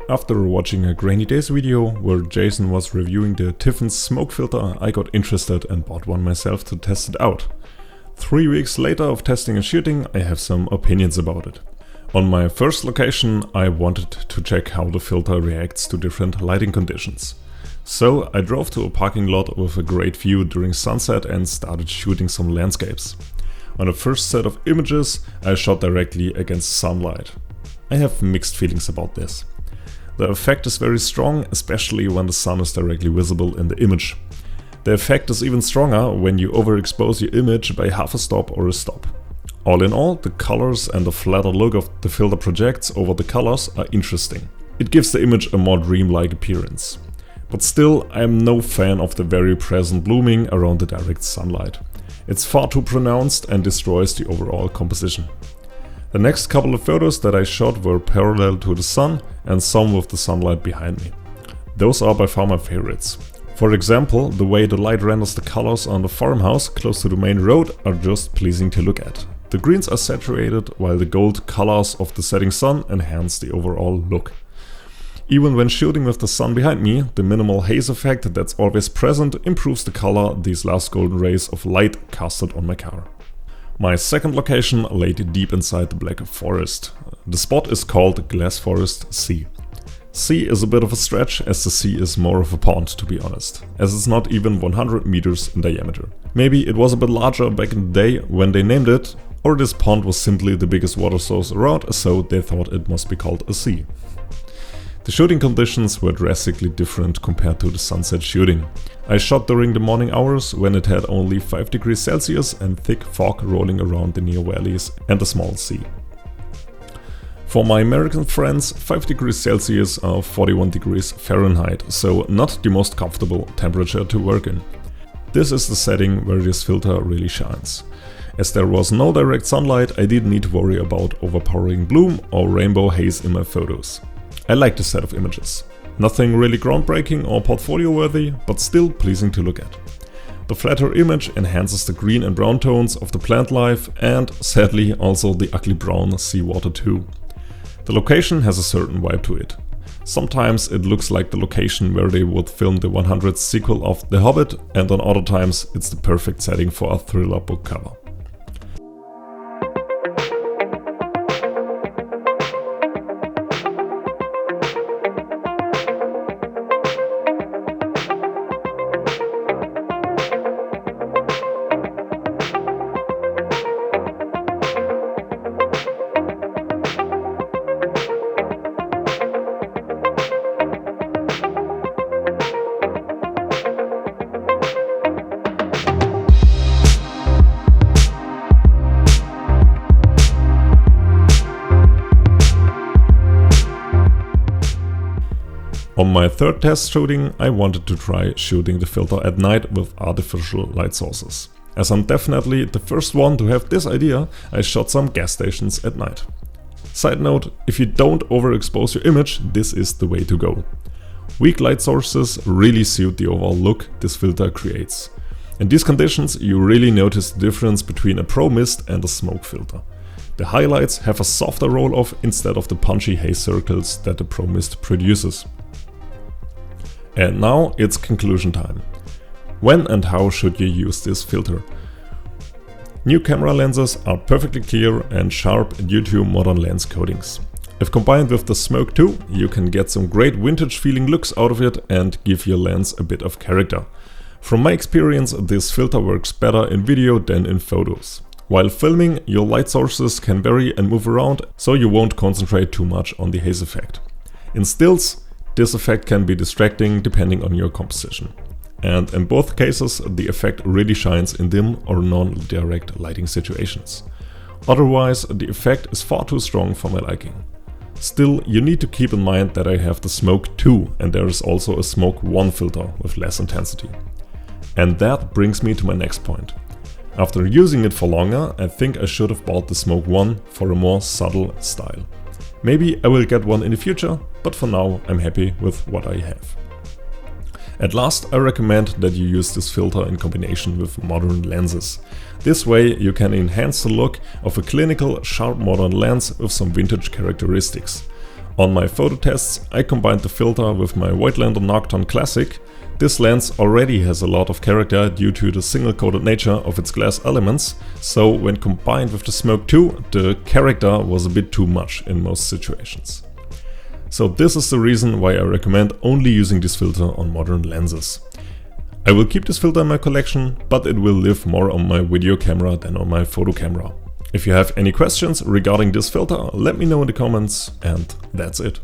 After watching a Grainy Days video where Jason was reviewing the Tiffen Smoque filter, I got interested and bought one myself to test it out. 3 weeks later of testing and shooting, I have some opinions about it. On my first location, I wanted to check how the filter reacts to different lighting conditions. So I drove to a parking lot with a great view during sunset and started shooting some landscapes. On the first set of images, I shot directly against sunlight. I have mixed feelings about this. The effect is very strong, especially when the sun is directly visible in the image. The effect is even stronger when you overexpose your image by half a stop or a stop. All in all, the colors and the flatter look of the filter projects over the colors are interesting. It gives the image a more dreamlike appearance. But still, I am no fan of the very present blooming around the direct sunlight. It's far too pronounced and destroys the overall composition. The next couple of photos that I shot were parallel to the sun and some with the sunlight behind me. Those are by far my favorites. For example, the way the light renders the colors on the farmhouse close to the main road are just pleasing to look at. The greens are saturated while the gold colors of the setting sun enhance the overall look. Even when shooting with the sun behind me, the minimal haze effect that's always present improves the color these last golden rays of light casted on my car. My second location laid deep inside the black forest. The spot is called Glass Forest Sea. Sea is a bit of a stretch, as the sea is more of a pond, to be honest, as it's not even 100 meters in diameter. Maybe it was a bit larger back in the day when they named it, or this pond was simply the biggest water source around, so they thought it must be called a sea. The shooting conditions were drastically different compared to the sunset shooting. I shot during the morning hours when it had only 5 degrees Celsius and thick fog rolling around the near valleys and a small sea. For my American friends, 5 degrees Celsius are 41 degrees Fahrenheit, so not the most comfortable temperature to work in. This is the setting where this filter really shines. As there was no direct sunlight, I didn't need to worry about overpowering bloom or rainbow haze in my photos. I like this set of images. Nothing really groundbreaking or portfolio worthy, but still pleasing to look at. The flatter image enhances the green and brown tones of the plant life and, sadly, also the ugly brown seawater too. The location has a certain vibe to it. Sometimes it looks like the location where they would film the 100th sequel of The Hobbit, and on other times it's the perfect setting for a thriller book cover. On my third test shooting, I wanted to try shooting the filter at night with artificial light sources. As I'm definitely the first one to have this idea, I shot some gas stations at night. Side note, if you don't overexpose your image, this is the way to go. Weak light sources really suit the overall look this filter creates. In these conditions, you really notice the difference between a pro mist and a smoke filter. The highlights have a softer roll-off instead of the punchy haze circles that the pro mist produces. And now it's conclusion time. When and how should you use this filter? New camera lenses are perfectly clear and sharp due to modern lens coatings. If combined with the Smoque 2, you can get some great vintage feeling looks out of it and give your lens a bit of character. From my experience, this filter works better in video than in photos. While filming, your light sources can vary and move around, so you won't concentrate too much on the haze effect. In stills, this effect can be distracting depending on your composition. And in both cases, the effect really shines in dim or non-direct lighting situations. Otherwise, the effect is far too strong for my liking. Still, you need to keep in mind that I have the Smoque 2 and there is also a Smoque 1 filter with less intensity. And that brings me to my next point. After using it for longer, I think I should have bought the Smoque 1 for a more subtle style. Maybe I will get one in the future, but for now I'm happy with what I have. At last, I recommend that you use this filter in combination with modern lenses. This way you can enhance the look of a clinical, sharp modern lens with some vintage characteristics. On my photo tests, I combined the filter with my Voigtlander Nocturne Classic. This lens already has a lot of character due to the single-coated nature of its glass elements, so when combined with the Smoque 2, the character was a bit too much in most situations. So this is the reason why I recommend only using this filter on modern lenses. I will keep this filter in my collection, but it will live more on my video camera than on my photo camera. If you have any questions regarding this filter, let me know in the comments, and that's it.